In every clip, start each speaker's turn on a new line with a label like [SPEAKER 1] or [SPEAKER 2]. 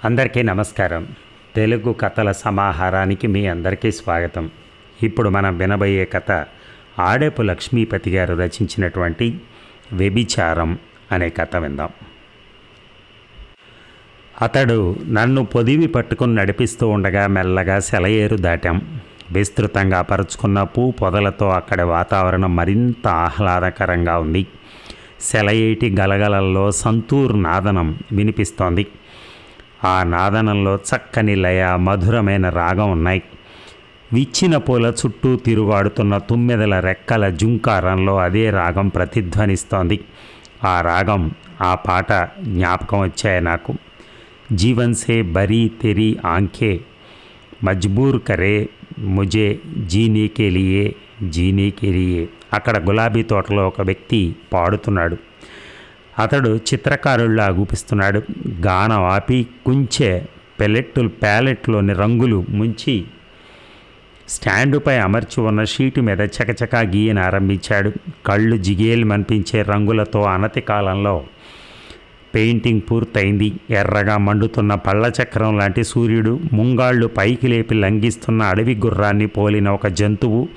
[SPEAKER 1] అందరికీ నమస్కారం. తెలుగు కథల సమాహారానికి మీ అందరికీ స్వాగతం. ఇప్పుడు మనం వినబోయే కథ ఆడేపు లక్ష్మీపతి గారు రచించినటువంటి వ్యభిచారం అనే కథ విందాం. అతడు నన్ను పొదివి పట్టుకుని నడిపిస్తూ ఉండగా మెల్లగా సెలయేరు దాటాం. విస్తృతంగా పరుచుకున్న పూ పొదలతో అక్కడి వాతావరణం మరింత ఆహ్లాదకరంగా ఉంది. సెలయేటి గలగలల్లో సంతూర్ నాదనం వినిపిస్తోంది. ఆ నాదనంలో చక్కని లయ, మధురమైన రాగం ఉన్నాయి. విచ్చిన పూల చుట్టూ తిరుగాడుతున్న తుమ్మెదల రెక్కల జుంకారంలో అదే రాగం ప్రతిధ్వనిస్తోంది. ఆ రాగం, ఆ పాట జ్ఞాపకం వచ్చాయి నాకు. జీవన్ సే బరీ తెరీ ఆంఖే మజ్బూర్ కరే ముజే జీనే కే లియే జీనే కే లియే. అక్కడ గులాబీ తోటలో ఒక వ్యక్తి పాడుతున్నాడు. అతడు చిత్రకారుల్లా అగుపిస్తున్నాడు. గానం ఆపి కుంచె ప్యాలెట్లోని రంగులు ముంచి స్టాండుపై అమర్చి ఉన్న షీటు మీద చకచకా గీయన ఆరంభించాడు. కళ్ళు జిగేల్మనిపించే రంగులతో అనతి కాలంలో పెయింటింగ్ పూర్తయింది. ఎర్రగా మండుతున్న పళ్ళచక్రం లాంటి సూర్యుడు, ముంగాళ్ళు పైకి లేపి లంఘిస్తున్న అడవి గుర్రాన్ని పోలిన ఒక జంతువు,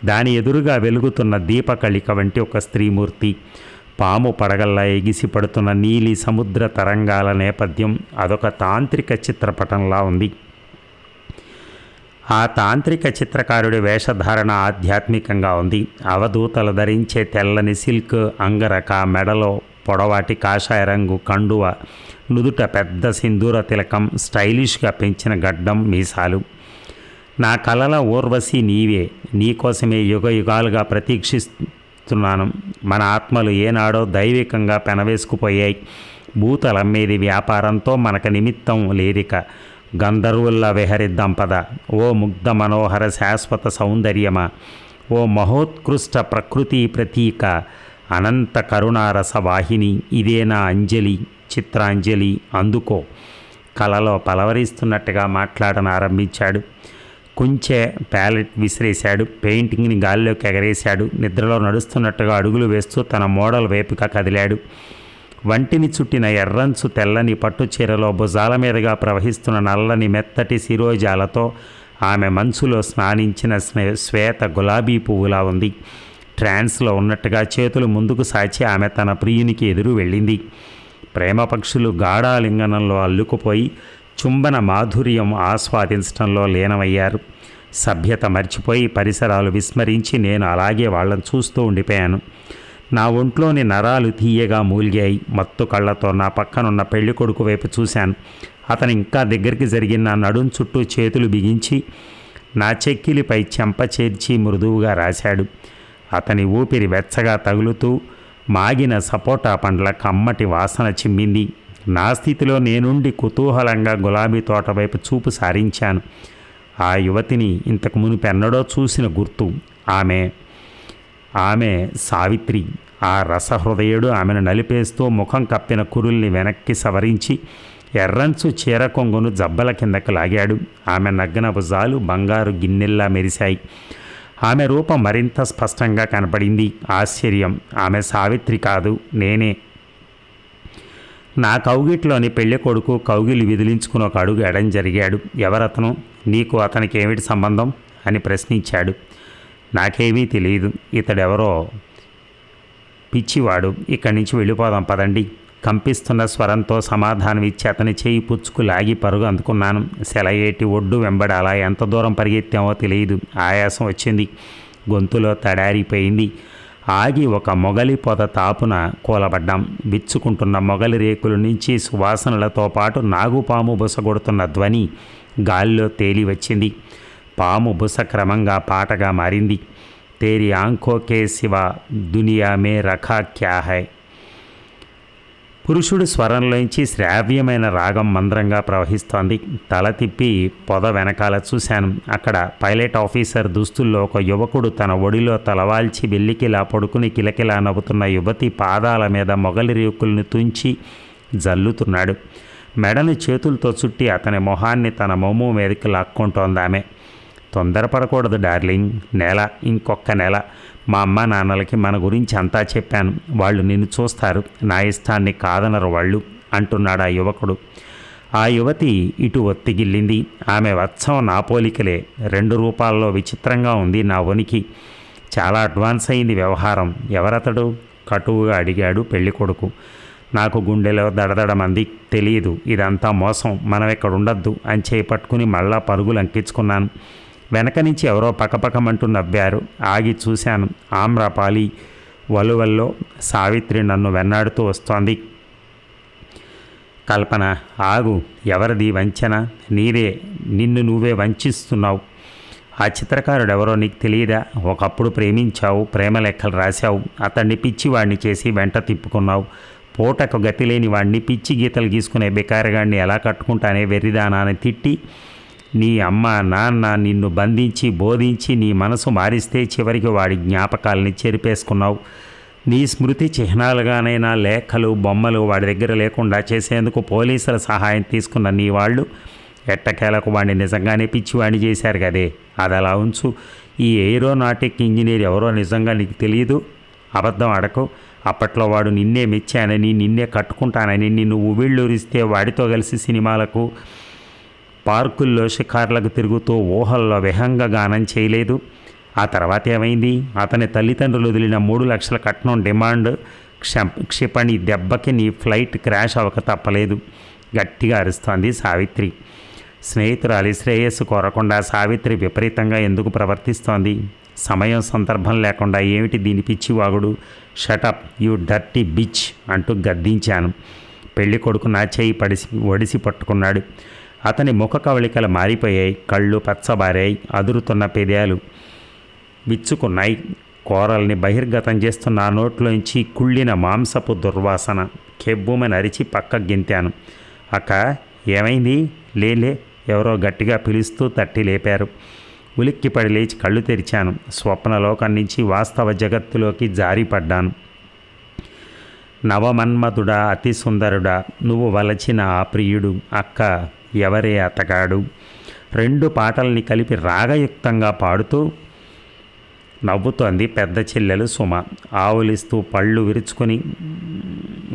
[SPEAKER 1] దాని ఎదురుగా వెలుగుతున్న దీపకళిక వంటి ఒక స్త్రీమూర్తి, పాము పడగల్లా ఎగిసిపడుతున్న నీలి సముద్ర తరంగాల నేపథ్యం అదొక తాంత్రిక చిత్రపటంలా ఉంది. ఆ తాంత్రిక చిత్రకారుడి వేషధారణ ఆధ్యాత్మికంగా ఉంది. అవధూతలు ధరించే తెల్లని సిల్క్ అంగరక, మెడలో పొడవాటి కాషాయ రంగు కండువ, నుదుట పెద్ద సింధూర తిలకం, స్టైలిష్గా పెంచిన గడ్డం, మీసాలు. నా కలల ఊర్వశి నీవే, నీకోసమే యుగ యుగాలుగా ప్రతీక్షిస్తున్నాను. మన ఆత్మలు ఏనాడో దైవికంగా పెనవేసుకుపోయాయి. భూతలమ్మేది వ్యాపారంతో మనకు నిమిత్తం లేదిక. గంధర్వుల్లా విహరిద్దాం పద. ఓ ముగ్ధ మనోహర శాశ్వత సౌందర్యమా, ఓ మహోత్కృష్ట ప్రకృతి ప్రతీక, అనంత కరుణారస వాహిని, ఇదే నా అంజలి, చిత్రాంజలి, అందుకో. కలలో పలవరిస్తున్నట్టుగా మాట్లాడనారంభించాడు. కుంచె ప్యాలెట్ విసిరేశాడు. పెయింటింగ్ని గాల్లోకి ఎగరేశాడు. నిద్రలో నడుస్తున్నట్టుగా అడుగులు వేస్తూ తన మోడల్ వైపుగా కదిలాడు. వంటిని చుట్టిన ఎర్రంచు తెల్లని పట్టు చీరలో భుజాల మీదుగా ప్రవహిస్తున్న నల్లని మెత్తటి శిరోజాలతో ఆమె మనసులో స్నానించిన శ్వేత గులాబీ పువ్వులా ఉంది. ట్రాన్స్లో ఉన్నట్టుగా చేతులు ముందుకు సాచి ఆమె తన ప్రియునికి ఎదురు వెళ్ళింది. ప్రేమ పక్షులు గాఢాలింగనంలో అల్లుకుపోయి చుంబన మాధుర్యం ఆస్వాదించడంలో లీనమయ్యారు. సభ్యత మర్చిపోయి, పరిసరాలు విస్మరించి నేను అలాగే వాళ్ళని చూస్తూ ఉండిపోయాను. నా ఒంట్లోని నరాలు తీయగా మూలిగాయి. మత్తు కళ్ళతో నా పక్కనున్న పెళ్లి కొడుకు వైపు చూశాను. అతను ఇంకా దగ్గరికి జరిగిన నా నడుం చుట్టూ చేతులు బిగించి నా చెక్కిలిపై చెంప చేర్చి మృదువుగా రాశాడు. అతని ఊపిరి వెచ్చగా తగులుతూ మాగిన సపోటా పండ్ల కమ్మటి వాసన చిమ్మింది. నా స్థితిలో నేనుండి కుతూహలంగా గులాబీ తోట వైపు చూపు సారించాను. ఆ యువతిని ఇంతకు మునుపెన్నడో చూసిన గుర్తు. ఆమె సావిత్రి. ఆ రసహృదయుడు ఆమెను నలిపేస్తూ ముఖం కప్పిన కురుల్ని వెనక్కి సవరించి ఎర్రంచు చీర కొంగును జబ్బల కిందకు లాగాడు. ఆమె నగ్న భుజాలు బంగారు గిన్నెల్లా మెరిశాయి. ఆమె రూపం మరింత స్పష్టంగా కనపడింది. ఆశ్చర్యం, ఆమె సావిత్రి కాదు, నేనే. నా కౌగిట్లోని పెళ్లి కొడుకు కౌగిలి విదిలించుకుని ఒక అడుగు ఎడం జరిగాడు. ఎవరతను? నీకు అతనికి ఏమిటి సంబంధం అని ప్రశ్నించాడు. నాకేమీ తెలియదు. ఇతడెవరో పిచ్చివాడు. ఇక్కడి నుంచి వెళ్ళిపోదాం పదండి. కంపిస్తున్న స్వరంతో సమాధానం ఇచ్చి అతని చేయి పుచ్చుకు లాగి పరుగు అందుకున్నాను. సెలయేటి ఒడ్డు వెంబడి అలా ఎంత దూరం పరిగెత్తామో తెలియదు. ఆయాసం వచ్చింది. గొంతులో తడారిపోయింది. ఆగి ఒక మొగలి పొద తాపున కూలబడ్డాం. విచ్చుకుంటున్న మొగలి రేకుల నుంచి సువాసనలతో పాటు నాగుపాము బుసగొడుతున్న ధ్వని గాల్లో తేలి వచ్చింది. పాము బుస క్రమంగా పాటగా మారింది. తేరి ఆంఖో కే సివా దునియా మే రఖా క్యా హై. పురుషుడు స్వరంలోంచి శ్రావ్యమైన రాగం మంద్రంగా ప్రవహిస్తోంది. తల తిప్పి పొద వెనకాల చూశాను. అక్కడ పైలట్ ఆఫీసర్ దుస్తుల్లో ఒక యువకుడు తన ఒడిలో తలవాల్చి వెల్లికిలా పడుకుని కిలకిలా నవ్వుతున్న యువతి పాదాల మీద మొగలి రేకుల్ని తుంచి జల్లుతున్నాడు. మెడని చేతులతో చుట్టి అతని మొహాన్ని తన మొమ్ము మీదకి లాక్కుంటోందామె. తొందరపడకూడదు డార్లింగ్, ఇంకొక నెల మా అమ్మ నాన్నలకి మన గురించి అంతా చెప్పాను. వాళ్ళు నిన్ను చూస్తారు, నా ఇష్టాన్ని కాదనరు వాళ్ళు అంటున్నాడు ఆ యువకుడు. ఆ యువతి ఇటు ఒత్తిగిల్లింది. ఆమె వత్సం నా పోలికలే, 2 రూపాల్లో విచిత్రంగా ఉంది నా ఉనికి. చాలా అడ్వాన్స్ అయింది వ్యవహారం. ఎవరతడు? కటువుగా అడిగాడు పెళ్లి కొడుకు. నాకు గుండెలో దడదడమంది. తెలియదు, ఇదంతా మోసం, మనం ఇక్కడ ఉండొద్దు అని చేపట్టుకుని మళ్ళా పరుగులు అంకించుకున్నాను. వెనక నుంచి ఎవరో పకపకమంటూ నవ్వారు. ఆగి చూశాను. ఆమ్రపాలి వలువల్లో సావిత్రి నన్ను వెన్నాడుతూ వస్తోంది. కల్పన, ఆగు, ఎవరిది వంచన? నీదే, నిన్ను నువ్వే వంచిస్తున్నావు. ఆ చిత్రకారుడెవరో నీకు తెలియదా? ఒకప్పుడు ప్రేమించావు, ప్రేమ లెక్కలు రాశావు, అతన్ని పిచ్చివాడిని చేసి వెంట తిప్పుకున్నావు. పూటకు గతి లేని వాడిని, పిచ్చి గీతలు గీసుకునే బికారగాడిని ఎలా కట్టుకుంటానే వెర్రిదానాన్ని తిట్టి నీ అమ్మ నాన్న నిన్ను బంధించి బోధించి నీ మనసు మారిస్తే చివరికి వాడి జ్ఞాపకాలని చెరిపేసుకున్నావు. నీ స్మృతి చిహ్నాలుగానైనా లేఖలు బొమ్మలు వాడి దగ్గర లేకుండా చేసేందుకు పోలీసుల సహాయం తీసుకున్న నీ వాళ్ళు ఎట్టకేలకు వాడిని నిజంగానే పిచ్చివాడిని చేశారు కదే. అది అలా ఉంచు. ఈ ఏరోనాటిక్ ఇంజనీర్ ఎవరో నిజంగా నీకు తెలియదు. అబద్ధం అడకు. అప్పట్లో వాడు నిన్నే మెచ్చానని, నిన్నే కట్టుకుంటానని నిన్ను ఉవ్విళ్ళూరిస్తే వాడితో కలిసి సినిమాలకు, పార్కుల్లో షికార్లకు తిరుగుతూ ఊహల్లో విహంగ గానం చేయలేదు. ఆ తర్వాత ఏమైంది? అతని తల్లిదండ్రులు వదిలిన 3 లక్షల కట్నం డిమాండ్ క్షిపణి దెబ్బకి నీ ఫ్లైట్ క్రాష్ అవ్వక తప్పలేదు. గట్టిగా అరుస్తోంది సావిత్రి. స్నేహితురాలి శ్రేయస్సు కోరకుండా సావిత్రి విపరీతంగా ఎందుకు ప్రవర్తిస్తోంది? సమయం సందర్భం లేకుండా ఏమిటి దీని పిచ్చివాగుడు? షటప్ యూ డర్టీ బిచ్ అంటూ గద్దించాను. పెళ్లి కొడుకు నా చేయి ఒడిసి పట్టుకున్నాడు. అతని ముఖ కవళికలు మారిపోయాయి. కళ్ళు పచ్చబారాయి. అదురుతున్న పెదాలు విచ్చుకున్నాయి. కూరల్ని బహిర్గతం చేస్తున్న ఆ నోట్లోంచి కుళ్ళిన మాంసపు దుర్వాసన. కెబ్బుమని అరిచి పక్కకు గెంతాను. అక్క, ఏమైంది? లేలే, ఎవరో గట్టిగా పిలుస్తూ తట్టి లేపారు. ఉలిక్కిపడి లేచి కళ్ళు తెరిచాను. స్వప్నలోకం నుంచి వాస్తవ జగత్తులోకి జారిపడ్డాను. నవమన్మధుడా, అతి సుందరుడా, నువ్వు వలచిన ఆ ప్రియుడు. అక్క, ఎవరే అతగాడు? 2 పాటల్ని కలిపి రాగయుక్తంగా పాడుతూ నవ్వుతోంది పెద్ద చెల్లెలు సుమ. ఆవులిస్తూ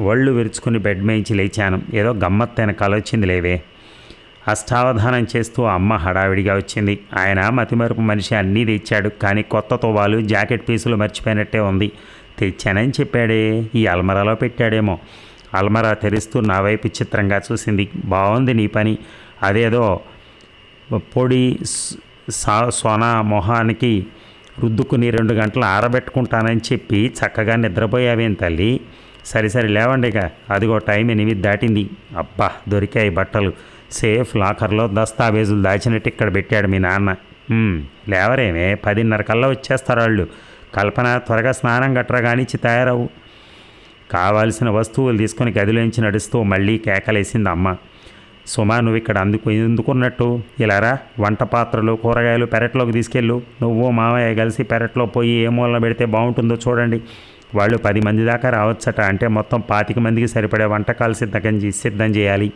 [SPEAKER 1] ఒళ్ళు విరుచుకుని బెడ్ మేయించి లేచాను. ఏదో గమ్మత్తైన కల వచ్చింది లేవే. అష్టావధానం చేస్తూ అమ్మ హడావిడిగా వచ్చింది. ఆయన మతిమరుపు మనిషి అన్నీ తెచ్చాడు, కానీ కొత్త తువాలు, జాకెట్ పీసులు మర్చిపోయినట్టే ఉంది. తెచ్చానని చెప్పాడే, ఈ అల్మరాలో పెట్టాడేమో. అల్మరా తెరుస్తూ నా వైపు చిత్రంగా చూసింది. బాగుంది నీ పని. అదేదో పొడి సోనా మొహానికి రుద్దుకుని 2 గంటలు ఆరబెట్టుకుంటానని చెప్పి చక్కగా నిద్రపోయావేం తల్లి? సరి లేవండిగా. అదిగో టైం 8 దాటింది. అబ్బా, దొరికాయి బట్టలు. సేఫ్ లాకర్లో దస్తావేజులు దాచినట్టు ఇక్కడ పెట్టాడు మీ నాన్న. లేవరేమే, 10:30 కల్లా వచ్చేస్తారు వాళ్ళు. కల్పన, త్వరగా స్నానం గట్రా కానిచ్చి తయారవు. కావాల్సిన వస్తువులు తీసుకొని గదిలోంచి నడుస్తూ మళ్ళీ కేకలేసింది అమ్మ. సుమా, నువ్వు ఇక్కడ ఎందుకున్నట్టు? ఇలారా, వంట పాత్రలు, కూరగాయలు పెరట్లోకి తీసుకెళ్ళు. నువ్వు మామయ్య కలిసి పెరట్లో పోయి ఏ మూలన పెడితే బాగుంటుందో చూడండి. వాళ్ళు 10 మంది దాకా రావచ్చట. అంటే మొత్తం 25 మందికి సరిపడే వంటకాలు సిద్ధం చేయాలి.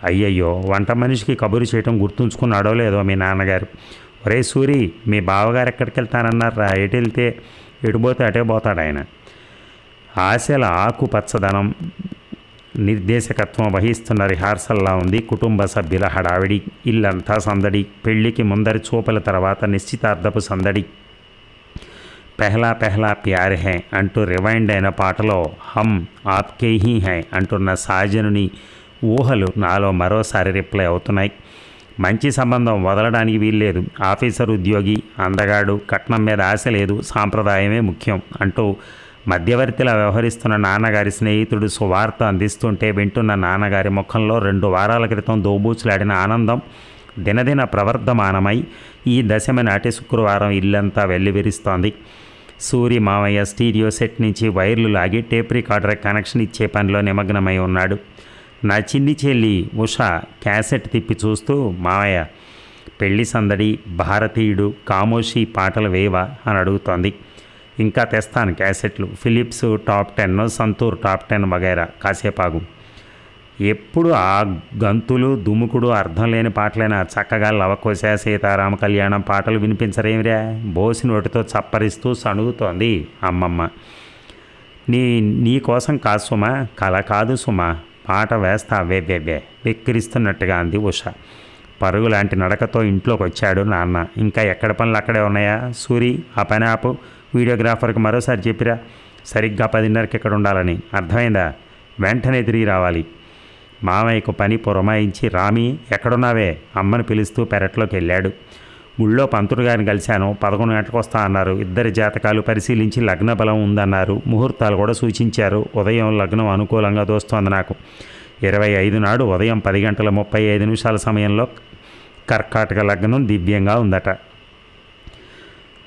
[SPEAKER 1] అయ్యయ్యో, వంట మనిషికి కబురు చేయటం గుర్తుంచుకున్నాడో లేదో మీ నాన్నగారు. ఒరే సూరి, మీ బావగారు ఎక్కడికి వెళ్తానన్నారా? ఎటు పోతే అటే పోతాడు ఆయన. ఆశల ఆకుపచ్చదనం నిర్దేశకత్వం వహిస్తున్న రిహార్సల్లా ఉంది కుటుంబ సభ్యుల హడావిడి. ఇల్లంతా సందడి. పెళ్లికి ముందరి చూపల తర్వాత నిశ్చితార్థపు సందడి. పెహ్లా పెహ్లా ప్యార్ హై అంటూ రివైండ్ అయిన పాటలో హమ్ ఆప్కే హీ హై అంటున్న సాజనుని ఊహలు నాలో మరోసారి రిప్లై అవుతున్నాయి. మంచి సంబంధం వదలడానికి వీల్లేదు. ఆఫీసర్ ఉద్యోగి, అందగాడు, కట్నం మీద ఆశ లేదు, సాంప్రదాయమే ముఖ్యం అంటూ మధ్యవర్తిలా వ్యవహరిస్తున్న నాన్నగారి స్నేహితుడు సువార్త అందిస్తుంటే వింటున్న నాన్నగారి ముఖంలో 2 వారాల క్రితం దోబూచులాడిన ఆనందం దినదిన ప్రవర్ధమానమై ఈ దశమి నాటి శుక్రవారం ఇల్లంతా వెల్లివిరుస్తోంది. సూరి మామయ్య స్టీరియో సెట్ నుంచి వైర్లు లాగి టేప్ రికార్డర్ కనెక్షన్ ఇచ్చే పనిలో నిమగ్నమై ఉన్నాడు. నా చిన్ని చెల్లి ఉషా క్యాసెట్ తిప్పి చూస్తూ, మామయ్య, పెళ్లి సందడి, భారతీయుడు, కామోషి పాటలు వేవా అని అడుగుతోంది. ఇంకా తెస్తాను క్యాసెట్లు, ఫిలిప్స్ టాప్ 10, సంతూర్ టాప్ 10 వగైరా. కాసేపాగు. ఎప్పుడు ఆ గంతులు దుముకుడు అర్థం లేని పాటలైనా చక్కగా లవకోశ, సీతారామ కళ్యాణం పాటలు వినిపించరేమిరా? బోసి నోటితో చప్పరిస్తూ సణుగుతోంది అమ్మమ్మ. నీ కోసం కాదు సుమా, కల కాదు సుమా, పాట వేస్తా బే వెక్కిరిస్తున్నట్టుగా అంది ఉష. పరుగులాంటి నడకతో ఇంట్లోకి వచ్చాడు నాన్న. ఇంకా ఎక్కడ పనులు అక్కడే ఉన్నాయా? సూరి, ఆ పని ఆపు. వీడియోగ్రాఫర్కి మరోసారి చెప్పిరా, సరిగ్గా 10:30కి ఇక్కడ ఉండాలని. అర్థమైందా? వెంటనే తిరిగి రావాలి. మామయ్యకు పని పురమాయించి రామి ఎక్కడున్నావే అమ్మని పిలుస్తూ పెరట్లోకి వెళ్ళాడు. గుళ్ళో పంతులు గారిని కలిశాను. 11 గంటలకు వస్తా అన్నారు. ఇద్దరి జాతకాలు పరిశీలించి లగ్న బలం ఉందన్నారు. ముహూర్తాలు కూడా సూచించారు. ఉదయం లగ్నం అనుకూలంగా దోస్తోంది నాకు. 25 నాడు ఉదయం 10:35 సమయంలో కర్కాటక లగ్నం దివ్యంగా ఉందట.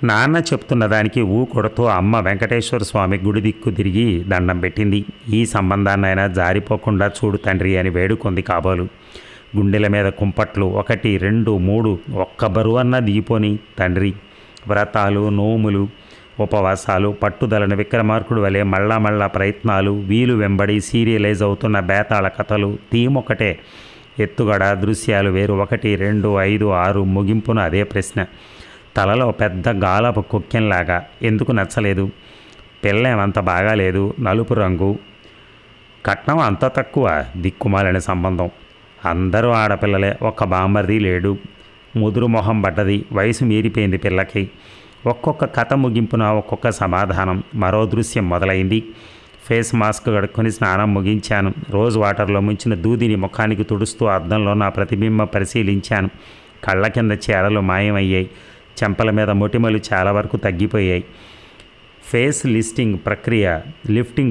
[SPEAKER 1] నాన్న చెప్తున్న దానికి కొడుతూ అమ్మ వెంకటేశ్వర స్వామి గుడి దిక్కు తిరిగి దండం పెట్టింది. ఈ సంబంధాన్నైనా జారిపోకుండా చూడు తండ్రి అని వేడుకొంది కాబోలు. గుండెల మీద కుంపట్లు 1, 2, 3 ఒక్క బరువన్నా దిగిపోని తండ్రి. వ్రతాలు, నోములు, ఉపవాసాలు, పట్టుదలను విక్రమార్కుడు వలె మళ్ళా ప్రయత్నాలు, వీలు వెంబడి సీరియలైజ్ అవుతున్న బేతాళ కథలు. థీమ్ ఒకటే, ఎత్తుగడ దృశ్యాలు వేరు. 1, 2, 5, 6 ముగింపున అదే ప్రశ్న. తలలో పెద్ద గాలపు కుక్కెంలాగా. ఎందుకు నచ్చలేదు? పిల్లేమంత బాగాలేదు, నలుపు రంగు. కట్నం అంత తక్కువ, దిక్కుమాలిన సంబంధం. అందరూ ఆడపిల్లలే, ఒక్క బామ్మర్ది లేడు. ముదురు మొహం పడ్డది, వయసు మీరిపోయింది పిల్లకి. ఒక్కొక్క కథ ముగింపున ఒక్కొక్క సమాధానం. మరో దృశ్యం మొదలైంది. ఫేస్ మాస్క్ కడుక్కొని స్నానం ముగించాను. రోజ్ వాటర్లో ముంచిన దూదిని ముఖానికి తుడుస్తూ అద్దంలో నా ప్రతిబింబం పరిశీలించాను. కళ్ళ కింద చీరలు మాయమయ్యాయి. చెంపల మీద మొటిమలు చాలా వరకు తగ్గిపోయాయి. ఫేస్ లిఫ్టింగ్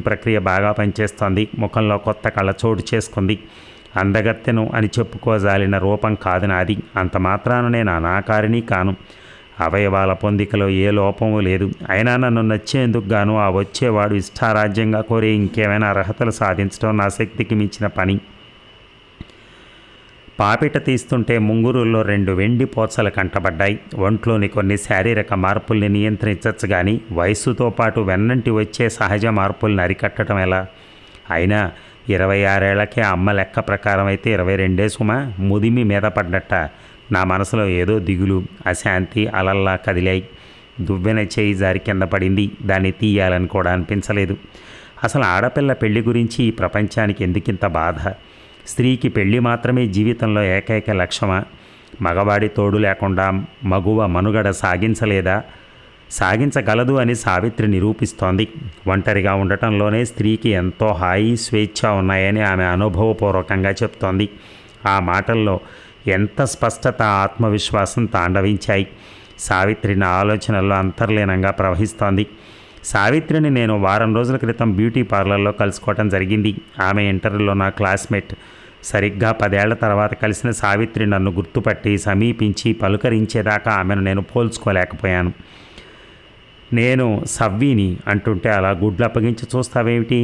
[SPEAKER 1] ప్రక్రియ బాగా పనిచేస్తోంది. ముఖంలో కొత్త కళ్ళ చోటు చేసుకుంది. అందగత్తెను అని చెప్పుకోజాలిన రూపం కాదు నాది. అంత మాత్రాన నేను అనాకారిని కాను. అవయవాల పొందికలో ఏ లోపము లేదు. అయినా నన్ను నచ్చేందుకు గాను ఆ వచ్చేవాడు ఇష్టారాజ్యంగా కోరే ఇంకేమైనా అర్హతలు సాధించడం నా శక్తికి మించిన పని. పాపిట తీస్తుంటే ముంగురుల్లో 2 వెండి పోచలు కంటబడ్డాయి. ఒంట్లోని కొన్ని శారీరక మార్పుల్ని నియంత్రించచ్చు కానీ వయస్సుతో పాటు వెన్నంటి వచ్చే సహజ మార్పుల్ని అరికట్టడం ఎలా? అయినా 26 ఏళ్లకే అమ్మ లెక్క ప్రకారం అయితే 22 సుమా. ముదిమి మీద పడ్డట్ట. నా మనసులో ఏదో దిగులు, అశాంతి అలల్లా కదిలాయి. దువ్వెన చేయి జారి కింద పడింది. దాన్ని తీయాలని కూడా అనిపించలేదు. అసలు ఆడపిల్ల పెళ్లి గురించి ఈ ప్రపంచానికి ఎందుకింత బాధ? స్త్రీకి పెళ్లి మాత్రమే జీవితంలో ఏకైక లక్ష్యమా? మగవాడి తోడు లేకుండా మగువ మనుగడ సాగించగలదు అని సావిత్రి నిరూపిస్తోంది. ఒంటరిగా ఉండటంలోనే స్త్రీకి ఎంతో హాయి, స్వేచ్ఛ ఉన్నాయని ఆమె అనుభవపూర్వకంగా చెప్తోంది. ఆ మాటల్లో ఎంత స్పష్టత, ఆత్మవిశ్వాసం తాండవించాయి. సావిత్రి నా ఆలోచనల్లో అంతర్లీనంగా ప్రవహిస్తోంది. సావిత్రిని నేను వారం రోజుల క్రితం బ్యూటీ పార్లర్లో కలుసుకోవటం జరిగింది. ఆమె ఇంటర్లో నా క్లాస్మేట్. సరిగ్గా 10 ఏళ్ల తర్వాత కలిసిన సావిత్రి నన్ను గుర్తుపట్టి సమీపించి పలుకరించేదాకా ఆమెను నేను పోల్చుకోలేకపోయాను. నేను సవ్వీని అంటుంటే అలా గుడ్లు అప్పగించి చూస్తావేమిటి?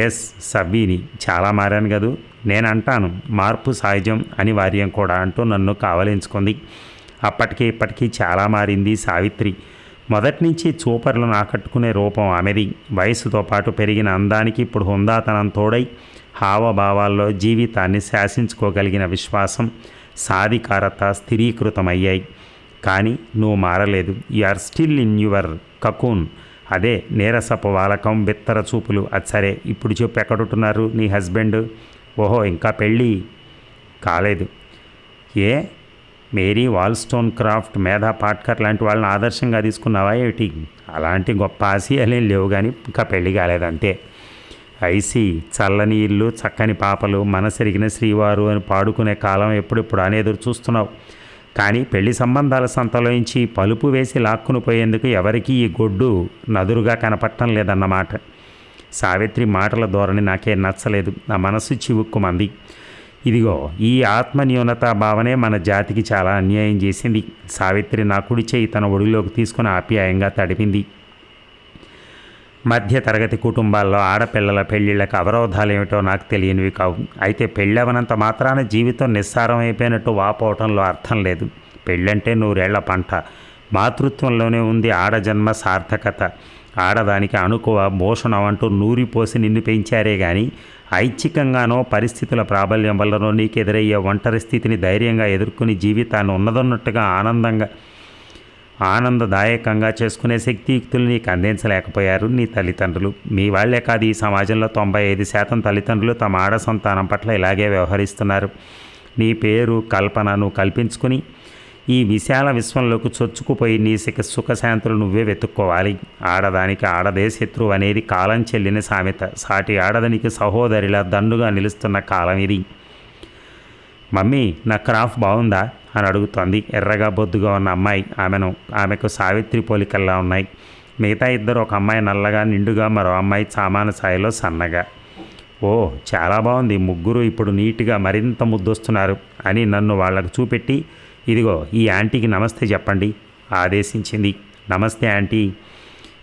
[SPEAKER 1] ఎస్, సవ్వీని. చాలా మారాను కదూ. నేను అంటాను మార్పు సహజం, అనివార్యం కూడా అంటూ నన్ను కావలించుకుంది. అప్పటికి ఇప్పటికీ చాలా మారింది సావిత్రి. మొదటి నుంచి చూపర్లను ఆకట్టుకునే రూపం ఆమెది. వయసుతో పాటు పెరిగిన అందానికి ఇప్పుడు హుందాతనం తోడై హావభావాల్లో జీవితాన్ని శాసించుకోగలిగిన విశ్వాసం, సాధికారత స్థిరీకృతమయ్యాయి. కానీ నువ్వు మారలేదు. You are still in your cocoon. అదే నీరసపు వాలకం, బిత్తర చూపులు. అది సరే, ఇప్పుడు చెప్పు, ఎక్కడుంటున్నారు నీ హస్బెండ్? ఓహో, ఇంకా పెళ్ళి కాలేదు. ఏ మేరీ వాల్స్టోన్ క్రాఫ్ట్, మేధా పాట్కర్ లాంటి వాళ్ళని ఆదర్శంగా తీసుకున్నావా ఏమిటి? అలాంటి గొప్ప ఆశయాలేం లేవు కానీ ఇంకా పెళ్ళి కాలేదంతే. ఐసి, చల్లని ఇల్లు, చక్కని పాపలు, మనసెరిగిన శ్రీవారు అని పాడుకునే కాలం ఎప్పుడెప్పుడు అని ఎదురు చూస్తున్నావు. కానీ పెళ్లి సంబంధాల సంతలోంచి పలుపు వేసి లాక్కుని పోయేందుకు ఎవరికీ ఈ గొడ్డు నదురుగా కనపడటం లేదన్నమాట. సావిత్రి మాటల ధోరణి నాకేం నచ్చలేదు. నా మనసు చివుక్కుమంది. ఇదిగో ఈ ఆత్మన్యూనతా భావనే మన జాతికి చాలా అన్యాయం చేసింది. సావిత్రి నా కుడి చేయి తన ఒడిలోకి తీసుకుని ఆప్యాయంగా తడిపింది. మధ్య తరగతి కుటుంబాల్లో ఆడపిల్లల పెళ్ళిళ్ళకి అవరోధాలు ఏమిటో నాకు తెలియనివి కావు. అయితే పెళ్ళవనంత మాత్రాన జీవితం నిస్సారం అయిపోయినట్టు వాపోవటంలో అర్థం లేదు. పెళ్ళంటే 100 ఏళ్ల పంట. మాతృత్వంలోనే ఉంది ఆడజన్మ సార్థకత. ఆడదానికి అణుకువ, భూషణం అంటూ నూరిపోసి నిన్ను పెంచారే కానీ ఐచ్ఛికంగానో పరిస్థితుల ప్రాబల్యం వల్లనో నీకెదురయ్యే ఒంటరి స్థితిని ధైర్యంగా ఎదుర్కొని జీవితాన్ని ఉన్నదన్నట్టుగా ఆనందదాయకంగా చేసుకునే శక్తియుక్తులు నీకు అందించలేకపోయారు నీ తల్లిదండ్రులు. మీ వాళ్లే కాదు, ఈ సమాజంలో 95% తల్లిదండ్రులు తమ ఆడ సంతానం పట్ల ఇలాగే వ్యవహరిస్తున్నారు. నీ పేరు కల్పన నువ్వు కల్పించుకుని ఈ విశాల విశ్వంలోకి చొచ్చుకుపోయి నీ సుఖశాంతులు నువ్వే వెతుక్కోవాలి. ఆడదానికి ఆడదే శత్రువు అనేది కాలం చెల్లిన సామెత. సాటి ఆడదానికి సహోదరిలా దండుగా నిలుస్తున్న కాలం ఇది. మమ్మీ, నా క్రాఫ్ట్ బాగుందా అని అడుగుతోంది ఎర్రగా బొద్దుగా ఉన్న అమ్మాయి. ఆమెకు సావిత్రి పోలికల్లా ఉన్నాయి. మిగతా ఇద్దరు, ఒక అమ్మాయి నల్లగా నిండుగా, మరో అమ్మాయి సామాను స్థాయిలో సన్నగా. ఓ, చాలా బాగుంది, ముగ్గురు ఇప్పుడు నీట్గా మరింత ముద్దొస్తున్నారు అని నన్ను వాళ్లకు చూపెట్టి, ఇదిగో ఈ ఆంటీకి నమస్తే చెప్పండి ఆదేశించింది. నమస్తే ఆంటీ,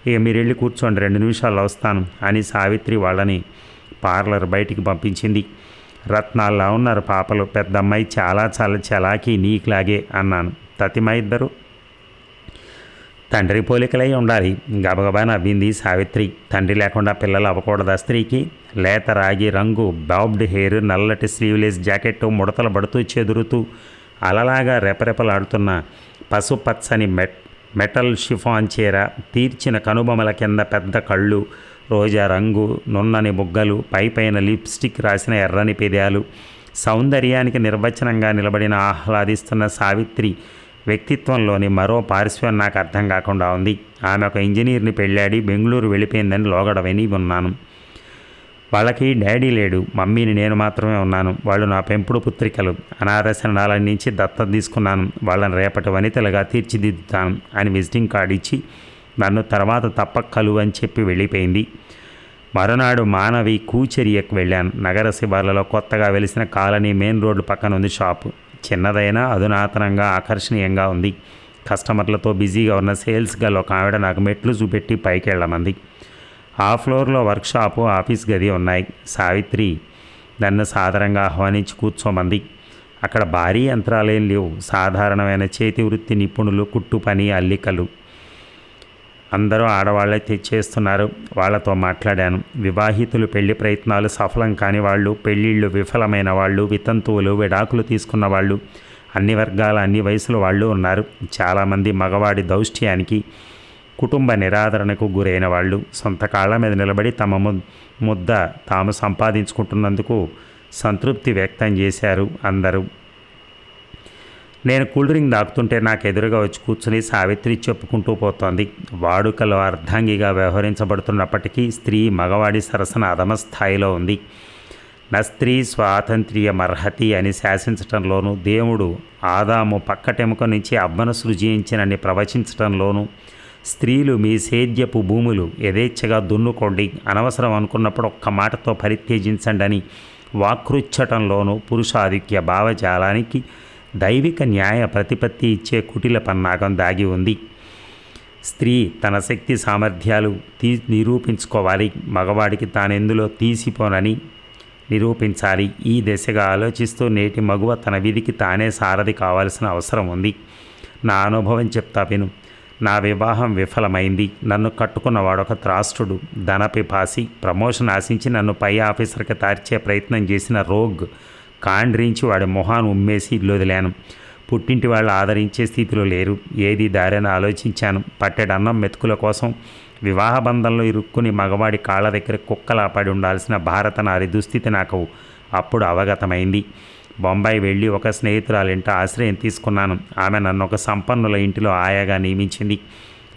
[SPEAKER 1] ఇక మీరు వెళ్ళి కూర్చోండి, 2 నిమిషాల్లో వస్తాను అని సావిత్రి వాళ్ళని పార్లర్ బయటికి పంపించింది. రత్నాల్లా ఉన్నారు పాపలు. పెద్దమ్మాయి చాలా చలాకీ, నీకులాగే అన్నాను. తతిమ ఇద్దరు తండ్రి పోలికలై ఉండాలి. గబగబా నవ్వింది సావిత్రి. తండ్రి లేకుండా పిల్లలు అవ్వకూడదా స్త్రీకి? లేత రాగి రంగు బాబ్డ్ హెయిర్, నల్లటి స్లీవ్లెస్ జాకెట్, ముడతలు పడుతూ చెదురుతూ అలలాగా రెపరెపలాడుతున్న పసుపచ్చని మెటల్ షిఫాన్ చీర, తీర్చిన కనుబొమల కింద పెద్ద కళ్ళు, రోజా రంగు నున్నని బుగ్గలు, పైపైన లిప్స్టిక్ రాసిన ఎర్రని పెదాలు, సౌందర్యానికి నిర్వచనంగా నిలబడిన ఆహ్లాదిస్తున్న సావిత్రి వ్యక్తిత్వంలోని మరో పార్శ్వం నాకు అర్థం కాకుండా ఉంది. ఆమె ఒక ఇంజనీర్ని పెళ్ళాడి బెంగళూరు వెళ్ళిపోయిందని లోగడ విని ఉన్నాను. వాళ్ళకి డాడీ లేడు, మమ్మీని నేను మాత్రమే ఉన్నాను. వాళ్ళు నా పెంపుడు పుత్రికలు. అనాథాశ్రమాల నుంచి దత్తత తీసుకున్నాను. వాళ్ళని రేపటి వనితలుగా తీర్చిదిద్దుతాను అని విజిటింగ్ కార్డు ఇచ్చి నన్ను తర్వాత తప్పక్కలు అని చెప్పి వెళ్ళిపోయింది. మరునాడు మానవి కూచెరియకు వెళ్ళాను. నగర శివార్లలో కొత్తగా వెలిసిన కాలనీ మెయిన్ రోడ్డు పక్కన ఉంది షాపు. చిన్నదైనా అధునాతనంగా ఆకర్షణీయంగా ఉంది. కస్టమర్లతో బిజీగా ఉన్న సేల్స్ గర్ల్ ఒక ఆవిడ నాకు మెట్లు చూపెట్టి పైకి వెళ్ళమంది. ఆ ఫ్లోర్లో వర్క్షాపు, ఆఫీస్ గది ఉన్నాయి. సావిత్రి నన్ను సాధారణంగా ఆహ్వానించి కూర్చోమంది. అక్కడ భారీ యంత్రాలేం లేవు. సాధారణమైన చేతి వృత్తి నిపుణులు, కుట్టు పని, అల్లికలు అందరూ ఆడవాళ్లే తెచ్చేస్తున్నారు. వాళ్లతో మాట్లాడాను. వివాహితులు, పెళ్లి ప్రయత్నాలు సఫలం కాని వాళ్ళు, పెళ్ళిళ్ళు విఫలమైన వాళ్ళు, వితంతువులు, విడాకులు తీసుకున్న వాళ్ళు, అన్ని వర్గాల అన్ని వయసుల వాళ్ళు ఉన్నారు. చాలామంది మగవాడి దౌష్ట్యానికి, కుటుంబ నిరాదరణకు గురైన వాళ్ళు, సొంత కాళ్ళ మీద నిలబడి తమ ముద్ద తాము సంపాదించుకుంటున్నందుకు సంతృప్తి వ్యక్తం చేశారు అందరూ. నేను కూల్ డ్రింక్ దాక్కుతుంటే నాకు ఎదురుగా వచ్చి కూర్చుని సావిత్రి చెప్పుకుంటూ పోతోంది. వాడుకలో అర్ధాంగిగా వ్యవహరించబడుతున్నప్పటికీ స్త్రీ మగవాడి సరసన అధమ స్థాయిలో ఉంది. నా స్త్రీ స్వాతంత్ర్యమర్హతి అని శాసించటంలోనూ, దేవుడు ఆదాము పక్కటెముక నుంచి అవ్వను సృజించినని ప్రవచించటంలోనూ, స్త్రీలు మీ సేద్యపు భూములు యథేచ్ఛగా దున్నుకోండి, అనవసరం అనుకున్నప్పుడు ఒక్క మాటతో పరిత్యజించండి అని వాకృచ్చటంలోనూ పురుషాధిక్య భావజాలానికి దైవిక న్యాయ ప్రతిపత్తి ఇచ్చే కుటిల పన్నాగం దాగి ఉంది. స్త్రీ తన శక్తి సామర్థ్యాలు నిరూపించుకోవాలి. మగవాడికి తానెందులో తీసిపోనని నిరూపించాలి. ఈ దిశగా ఆలోచిస్తూ నేటి మగువ తన విధికి తానే సారథి కావాల్సిన అవసరం ఉంది. నా అనుభవం చెప్తా విను. నా వివాహం విఫలమైంది. నన్ను కట్టుకున్నవాడు ఒక త్రాష్ట్రుడు, ధనపిపాసి, ప్రమోషన్ ఆశించి నన్ను పై ఆఫీసర్కి తార్చే ప్రయత్నం చేసిన రోగ్. కాండ్రించి వాడి మొహాన్ని ఉమ్మేసి ఇల్లు వదిలాను. పుట్టింటి వాళ్ళు ఆదరించే స్థితిలో లేరు. ఏది దారిని ఆలోచించాను. పట్టెడన్నం మెతుకుల కోసం వివాహ బంధంలో ఇరుక్కుని మగవాడి కాళ్ళ దగ్గర కుక్కలా పడి ఉండాల్సిన భారత నారి దుస్థితి నాకు అప్పుడు అవగతమైంది. బొంబాయి వెళ్ళి ఒక స్నేహితురాలింట ఆశ్రయం తీసుకున్నాను. ఆమె నన్ను ఒక సంపన్నుల ఇంటిలో ఆయాగా నియమించింది.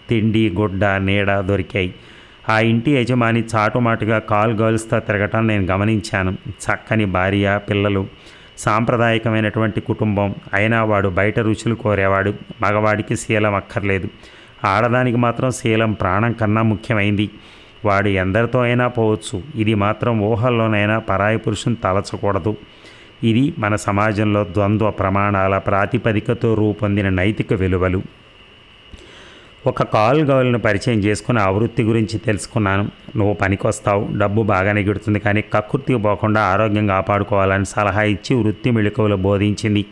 [SPEAKER 1] తిండి, గుడ్డ, నీడ దొరికాయి. ఆ ఇంటి యజమాని చాటుమాటుగా కాల్ గర్ల్స్తో తిరగటం నేను గమనించాను. చక్కని భార్య, పిల్లలు, సాంప్రదాయకమైనటువంటి కుటుంబం. అయినా వాడు బయట రుచులు కోరేవాడు. మగవాడికి శీలం అక్కర్లేదు. ఆడదానికి మాత్రం శీలం ప్రాణం కన్నా ముఖ్యమైంది. వాడు ఎందరితో అయినా పోవచ్చు. ఇది మాత్రం ఊహల్లోనైనా పరాయి పురుషుని తలచకూడదు. ఇది మన సమాజంలో ద్వంద్వ ప్రమాణాల ప్రాతిపదికతో రూపొందిన నైతిక విలువలు. ఒక కాల్ గర్ల్ను పరిచయం చేసుకుని ఆ వృత్తి గురించి తెలుసుకున్నాను. నువ్వు పనికొస్తావు, డబ్బు బాగానే గిడుతుంది, కానీ కక్కుర్తికి పోకుండా ఆరోగ్యం కాపాడుకోవాలని సలహా ఇచ్చి వృత్తి మెళుకువలు బోధించింది.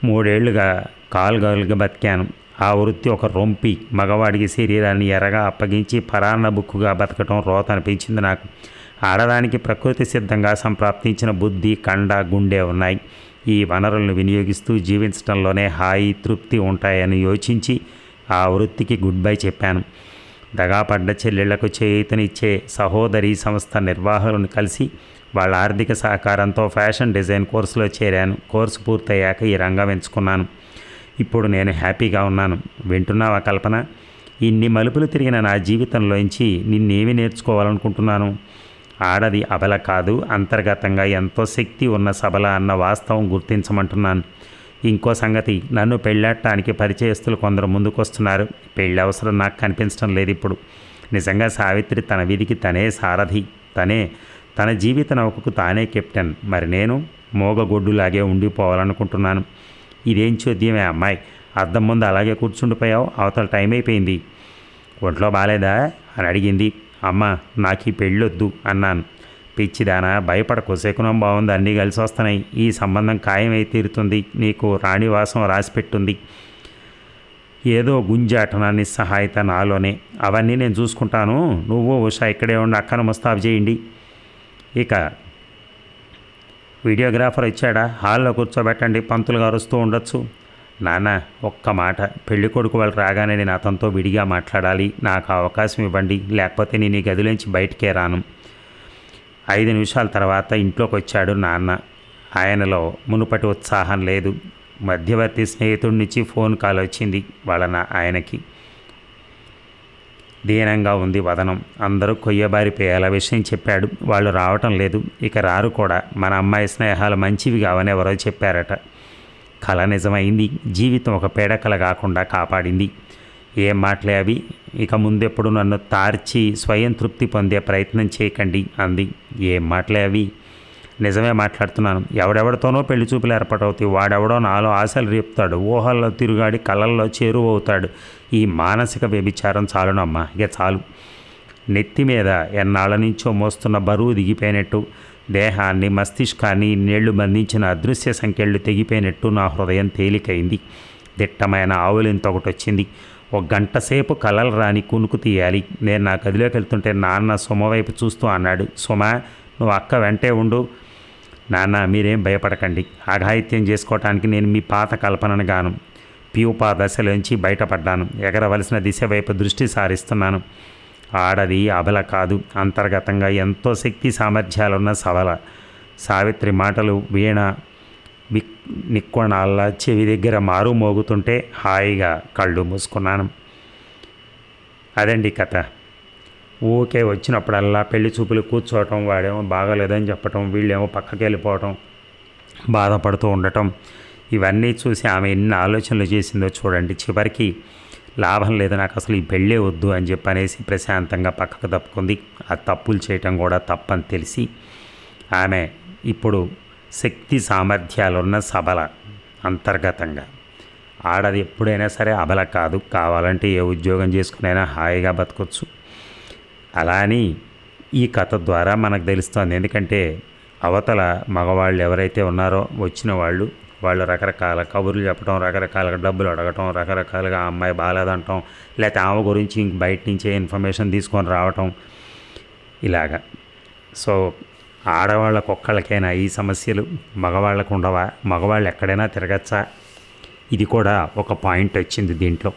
[SPEAKER 1] 3 ఏళ్లుగా కాల్ గర్ల్గా బతికాను. ఆ వృత్తి ఒక రొంపి. మగవాడికి శరీరాన్ని ఎరగా అప్పగించి పరాన్న బుక్కుగా బతకటం రోత అనిపించింది నాకు. ఆడదానికి ప్రకృతి సిద్ధంగా సంప్రాప్తించిన బుద్ధి, కండ, గుండె ఉన్నాయి. ఈ వనరులను వినియోగిస్తూ జీవించడంలోనే హాయి, తృప్తి ఉంటాయని యోచించి ఆ వృత్తికి గుడ్ బై చెప్పాను. దగాపడ్డ చెల్లెళ్లకు చేయూతనిచ్చే సహోదరి సంస్థ నిర్వాహకులను కలిసి వాళ్ళ ఆర్థిక సహకారంతో ఫ్యాషన్ డిజైన్ కోర్సులో చేరాను. కోర్సు పూర్తయ్యాక ఈ రంగం ఎంచుకున్నాను. ఇప్పుడు నేను హ్యాపీగా ఉన్నాను. వింటున్నావా కల్పన? ఇన్ని మలుపులు తిరిగిన నా జీవితంలోంచి నిన్నేమి నేర్చుకోవాలనుకుంటున్నాను? ఆడది అబల కాదు, అంతర్గతంగా ఎంతో శక్తి ఉన్న సబల అన్న వాస్తవం గుర్తించమంటున్నాను. ఇంకో సంగతి, నన్ను పెళ్ళాడటానికి పరిచయస్తులు కొందరు ముందుకొస్తున్నారు. పెళ్ళి అవసరం నాకు కనిపించడం లేదు ఇప్పుడు. నిజంగా సావిత్రి తన విధికి తనే సారథి, తన జీవిత నౌకకు తానే కెప్టెన్. మరి నేను మోగగొడ్డులాగే ఉండిపోవాలనుకుంటున్నాను. ఇదేం చూద్యమే అమ్మాయి, అద్దం ముందు అలాగే కూర్చుండిపోయావు, అవతల టైం అయిపోయింది. ఒంట్లో బాలేదా అని అడిగింది. అమ్మ, నాకు ఈ పెళ్ళొద్దు అన్నాను. పిచ్చిదానా, భయపడకు, శకునం బాగుంది, అన్నీ కలిసి వస్తున్నాయి. ఈ సంబంధం ఖాయమై తీరుతుంది. నీకు రాణివాసం రాసిపెట్టుంది. ఏదో గుంజాటన నిస్సహాయత నాలోనే. అవన్నీ నేను చూసుకుంటాను. నువ్వు ఉషా ఇక్కడే ఉండి అక్కను ముస్తాబు చేయండి. ఇక వీడియోగ్రాఫర్ ఇచ్చాడా? హాల్లో కూర్చోబెట్టండి, పంతులు గారు వస్తూ ఉండొచ్చు. నాన్న, ఒక్క మాట, పెళ్లి కొడుకు వాళ్ళు రాగానే నేను అతనితో విడిగా మాట్లాడాలి. నాకు అవకాశం ఇవ్వండి, లేకపోతే నేను ఈ గదిలోంచి బయటికే రాను. 5 నిమిషాల తర్వాత ఇంట్లోకి వచ్చాడు నాన్న. ఆయనలో మునుపటి ఉత్సాహం లేదు. మధ్యవర్తి స్నేహితుడి నుంచి ఫోన్ కాల్ వచ్చింది ఆయనకి. దీనంగా ఉంది వదనం. అందరూ కొయ్యబారిపోయేలా విషయం చెప్పాడు. వాళ్ళు రావటం లేదు, ఇక రారు కూడా. మన అమ్మాయి స్నేహాలు మంచివి కావని ఎవరో చెప్పారట. కళ నిజమైంది. జీవితం ఒక పేడకల కాకుండా కాపాడింది. ఏం మాటలే అవి? ఇక ముందెప్పుడు నన్ను తార్చి స్వయం తృప్తి పొందే ప్రయత్నం చేయకండి అంది. ఏం మాటలే అవి? నిజమే మాట్లాడుతున్నాను. ఎవడెవడితోనో పెళ్లి చూపులు ఏర్పాటవుతాయి. వాడెవడో నాలో ఆశలు రేపుతాడు, ఊహల్లో తిరుగాడి కళ్ళల్లో చేరువవుతాడు. ఈ మానసిక వ్యభిచారం చాలునమ్మా, ఇక చాలు. నెత్తి మీద ఎన్నాళ్ళ నుంచో మోస్తున్న బరువు దిగిపోయినట్టు, దేహాన్ని మస్తిష్కాన్ని ఇన్నేళ్లు బంధించిన అదృశ్య సంఖ్యలు తెగిపోయినట్టు నా హృదయం తేలికైంది. దిట్టమైన ఆవులింత ఒకటి వచ్చింది. ఒక గంట సేపు కలలు రాని కునుకు తీయాలి. నేను నా గదిలోకి వెళ్తుంటే నాన్న సుమ వైపు చూస్తూ అన్నాడు, సుమ, నువ్వు అక్క వెంటే ఉండు. నాన్న, మీరేం భయపడకండి. అఘాయిత్యం చేసుకోవటానికి నేను మీ పాత కల్పనను గాను. ప్యూపా దశలోంచి బయటపడ్డాను. ఎగరవలసిన దిశ వైపు దృష్టి సారిస్తున్నాను. ఆడది అబల కాదు, అంతర్గతంగా ఎంతో శక్తి సామర్థ్యాలున్న సబల. సావిత్రి మాటలు వీణ నిక్కోణాల్లా చెవి దగ్గర మారు మోగుతుంటే హాయిగా కళ్ళు మూసుకున్నాను. అదండి కథ. ఊకే వచ్చినప్పుడల్లా పెళ్లి చూపులు కూర్చోవటం, వాడేమో బాగాలేదని చెప్పటం, వీళ్ళేమో పక్కకి వెళ్ళిపోవటం, బాధపడుతూ ఉండటం, ఇవన్నీ చూసి ఆమె ఎన్ని ఆలోచనలు చేసిందో చూడండి. చివరికి లాభం లేదు, నాకు అసలు ఈ పెళ్ళే వద్దు అని చెప్పనేసి ప్రశాంతంగా పక్కకు తప్పుకుంది. ఆ తప్పులు చేయటం కూడా తప్పని తెలిసి ఆమె ఇప్పుడు శక్తి సామర్థ్యాలున్న సబల. అంతర్గతంగా ఆడది ఎప్పుడైనా సరే అబల కాదు. కావాలంటే ఏ ఉద్యోగం చేసుకునైనా హాయిగా బతకొచ్చు. అలా అని ఈ కథ ద్వారా మనకు తెలుస్తుంది. ఎందుకంటే అవతల మగవాళ్ళు ఎవరైతే ఉన్నారో వచ్చిన వాళ్ళు రకరకాల కబుర్లు చెప్పడం, రకరకాలుగా డబ్బులు అడగటం, రకరకాలుగా ఆ అమ్మాయి బాగాలేదంటాం, లేకపోతే ఆమె గురించి బయట నుంచే ఇన్ఫర్మేషన్ తీసుకొని రావటం, ఇలాగా. సో ఆడవాళ్ళకు ఒక్కళ్ళకైనా ఈ సమస్యలు, మగవాళ్ళకు ఉండవా? మగవాళ్ళు ఎక్కడైనా తిరగచ్చా? ఇది కూడా ఒక పాయింట్ వచ్చింది దీంట్లో.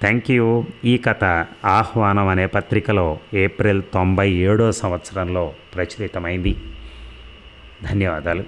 [SPEAKER 1] Thank you. ఈ కథ ఆహ్వానం అనే పత్రికలో ఏప్రిల్ 97వ సంవత్సరంలో ప్రచురితమైంది. ధన్యవాదాలు.